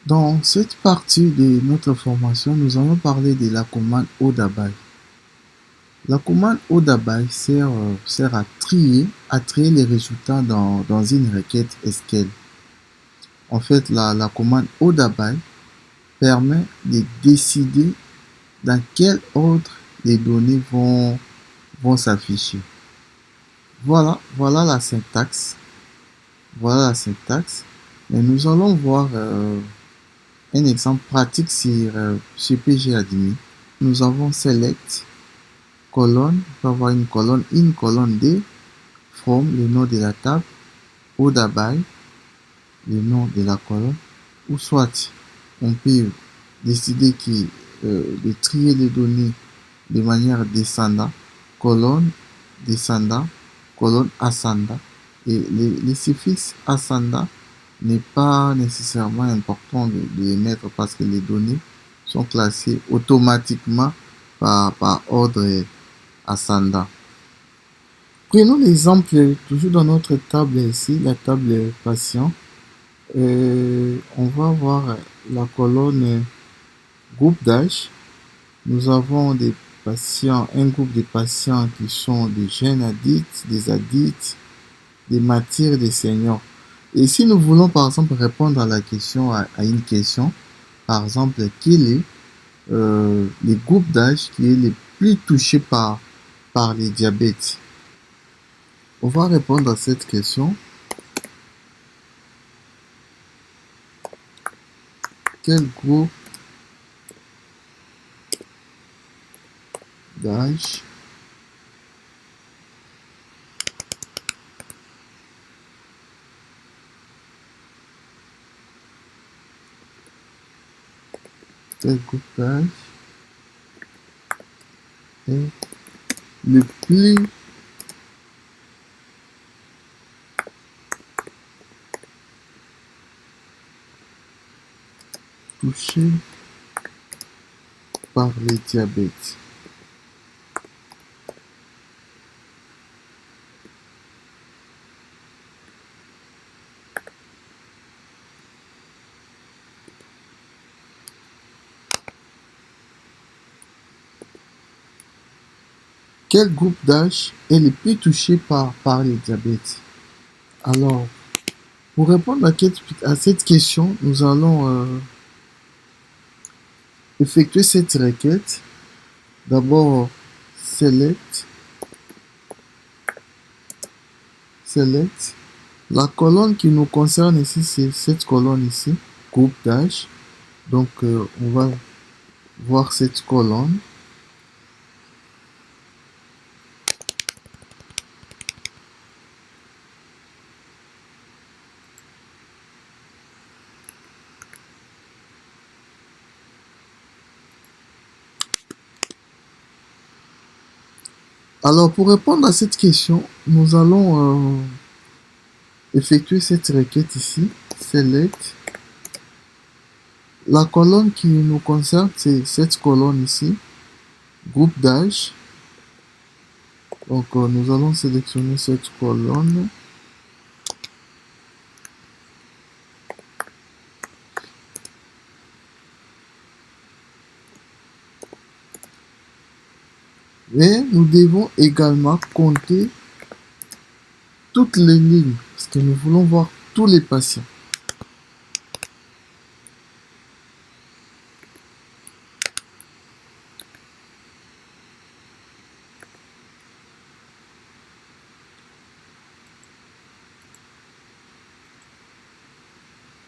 Dans cette partie de notre formation, nous allons parler de la commande ODABY. La commande ODABY sert à trier les résultats dans une requête SQL. En fait, la commande ODABY permet de décider dans quel ordre les données vont s'afficher. Voilà la syntaxe. Voilà la syntaxe. Et nous allons voir un exemple pratique sur PGAdmin. Nous avons select, colonne, on peut avoir une colonne D, from, le nom de la table, ODABY, le nom de la colonne, ou soit on peut décider de trier les données de manière descendant, colonne, descendant, colonne, ascendant. Et les suffixes ascendant n'est pas nécessairement important de les mettre parce que les données sont classées automatiquement par ordre ascendant. Prenons l'exemple toujours dans notre table ici, la table patient. On va voir la colonne groupe d'âge. Nous avons des patients, un groupe de patients qui sont des jeunes adultes, des adultes, des martyrs, des seniors. Et si nous voulons par exemple répondre à la question, à une question, par exemple, quel est le groupe d'âge qui est le plus touché par les diabètes? On va répondre à cette question. Quel groupe d'âge est le plus touché par les diabètes? Quel groupe d'âge est le plus touché par les diabètes? Alors, pour répondre à cette question, nous allons effectuer cette requête. D'abord, select. La colonne qui nous concerne ici, c'est cette colonne ici, groupe d'âge. Donc, on va voir cette colonne. Alors, pour répondre à cette question, nous allons effectuer cette requête ici, select. La colonne qui nous concerne, c'est cette colonne ici, groupe d'âge. Donc, nous allons sélectionner cette colonne. Et nous devons également compter toutes les lignes, parce que nous voulons voir tous les patients.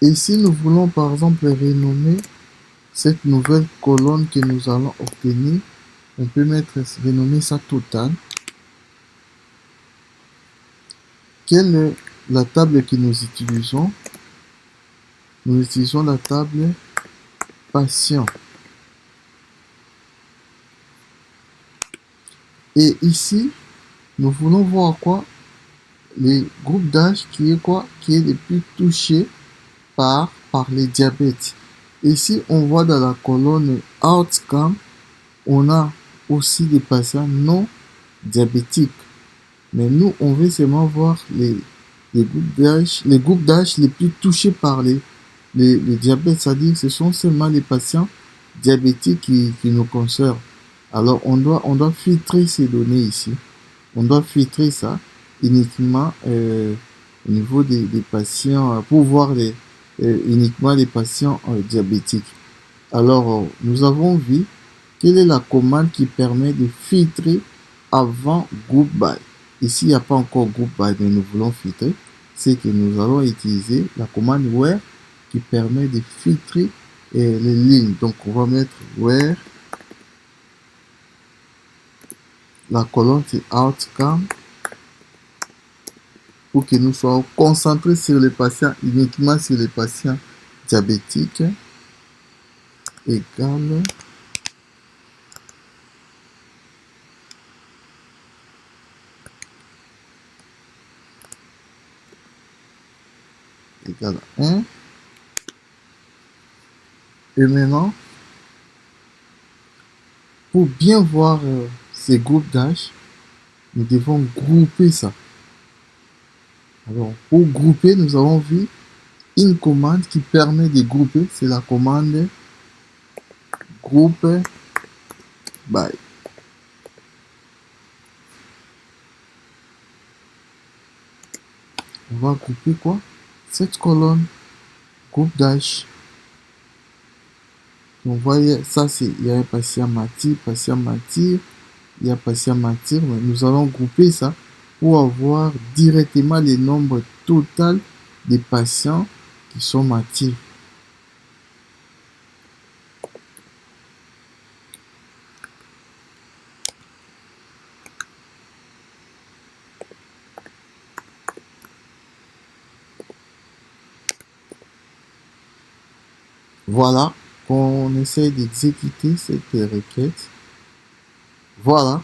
Et si nous voulons par exemple renommer cette nouvelle colonne que nous allons obtenir, on peut renommer ça total. Quelle est la table que nous utilisons? Nous utilisons la table patient. Et ici, nous voulons voir quoi? Les groupes d'âge qui est quoi? Qui est le plus touché par les diabètes. Ici, on voit dans la colonne Outcome, on a aussi des patients non diabétiques. Mais nous, on veut seulement voir les groupes d'âge les plus touchés par les le diabète, c'est-à-dire ce sont seulement les patients diabétiques qui nous concernent. Alors, on doit filtrer ces données ici. On doit filtrer ça uniquement au niveau des patients, pour voir uniquement les patients diabétiques. Alors, nous avons vu quelle est la commande qui permet de filtrer avant group by. Ici, il n'y a pas encore group by, mais nous voulons filtrer. C'est que nous allons utiliser la commande where qui permet de filtrer les lignes. Donc, on va mettre where. La colonne, c'est outcome. Pour que nous soyons concentrés sur les patients, uniquement sur les patients diabétiques. Égale. Égale 1. Et maintenant, pour bien voir ces groupes d'âge, nous devons grouper ça. Alors, pour grouper, nous avons vu une commande qui permet de grouper. C'est la commande group by. On va grouper quoi? Cette colonne, groupe d'âge. Donc, vous voyez, ça, il y a un patient martyr, il y a patient martyr, mais nous allons grouper ça pour avoir directement les nombres total des patients qui sont martyrs. Voilà, on essaie d'exécuter cette requête. Voilà.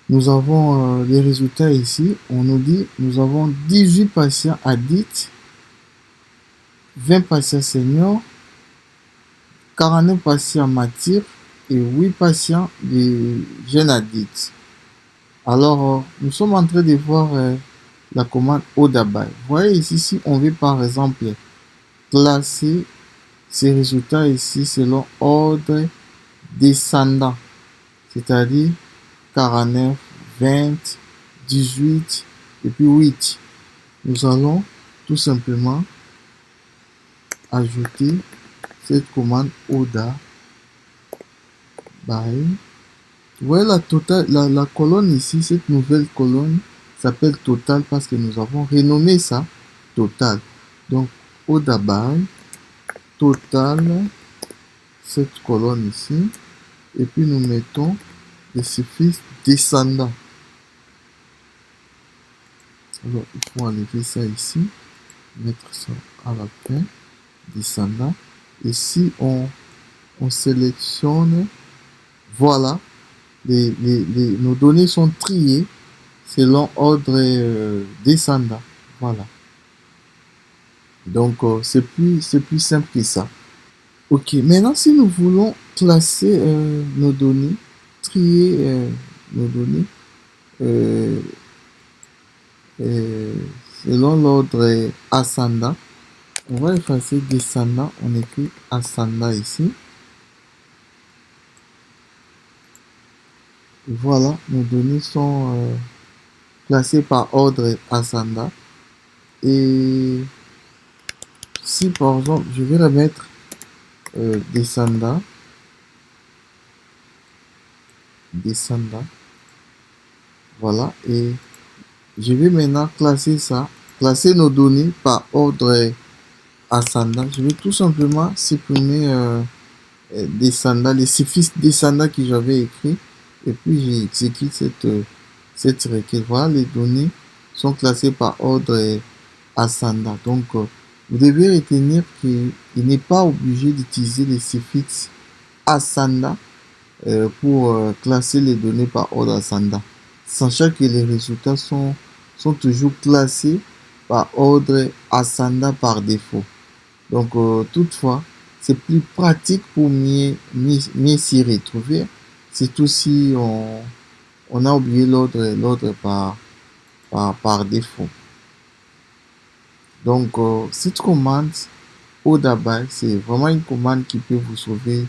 Nous avons les résultats ici. On nous dit, nous avons 18 patients addicts, 20 patients seniors, 49 patients martyrs et 8 patients de jeunes addicts. Alors, nous sommes en train de voir la commande ODABY. Vous voyez ici, si on veut par exemple classer ces résultats ici selon ordre descendant, c'est-à-dire 49, 20, 18 et puis 8. Nous allons tout simplement ajouter cette commande ODA by. Vous voyez la colonne ici, cette nouvelle colonne s'appelle total parce que nous avons renommé ça total. Donc ODA by total, cette colonne ici, et puis nous mettons le suffixe descendant. Alors, il faut enlever ça ici, mettre ça à la fin, descendant. Et si on sélectionne, voilà, nos données sont triées selon ordre descendant. Voilà. Donc, c'est plus simple que ça. Ok, maintenant, si nous voulons classer nos données, trier nos données, selon l'ordre ascendant, on va effacer descendant, on écrit ascendant ici. Et voilà, nos données sont classées par ordre ascendant. Et si par exemple, je vais remettre descendant, voilà, et je vais maintenant classer ça, classer nos données par ordre ascendant. Je vais tout simplement supprimer descendant, les suffixes descendant que j'avais écrit, et puis j'exécute cette requête. Voilà, les données sont classées par ordre ascendant. Donc, vous devez retenir qu'il n'est pas obligé d'utiliser les suffixes ascendant pour classer les données par ordre ascendant, sachant que les résultats sont toujours classés par ordre ascendant par défaut. Donc, toutefois, c'est plus pratique pour mieux s'y retrouver, surtout si on a oublié l'ordre par défaut. Donc, cette commande Odabai, c'est vraiment une commande qui peut vous sauver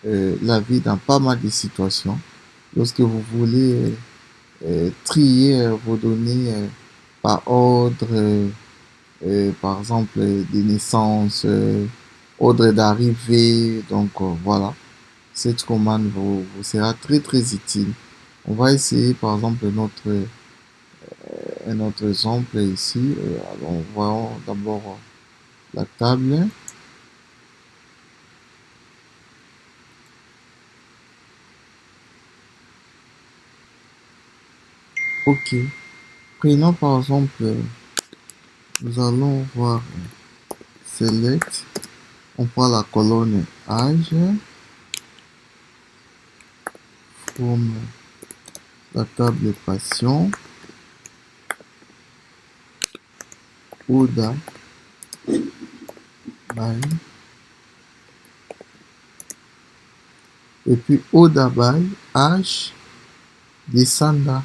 la vie dans pas mal de situations. Lorsque vous voulez trier vos données par ordre, par exemple, des naissances, ordre d'arrivée. Donc voilà, cette commande vous sera très très utile. On va essayer par exemple un autre exemple ici. Alors, voyons d'abord la table. Ok. Prenons par exemple, nous allons voir select. On prend la colonne âge from la table patient. Oda by. Et puis Oda by âge descenda.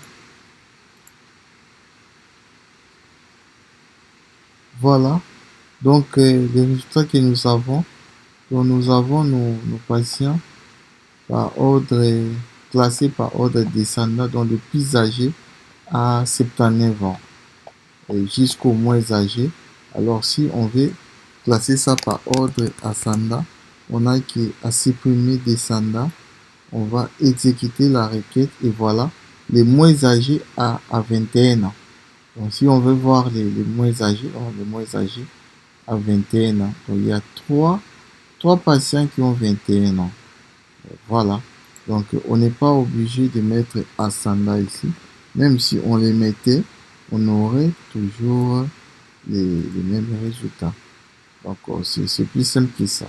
Voilà. Donc les résultats que nous avons. Donc nous avons nos patients par ordre classés par ordre descendant, donc le plus âgé à 79 ans et jusqu'au moins âgé. Alors si on veut classer ça par ordre ascendant, on a qu'à supprimer descendant, on va exécuter la requête et voilà les moins âgés à 21 ans. Donc si on veut voir les moins âgés, les moins âgés à 21 ans, donc il y a trois patients qui ont 21 ans. Voilà. Donc, on n'est pas obligé de mettre ascendant ici. Même si on les mettait, on aurait toujours les mêmes résultats. Donc, c'est plus simple que ça.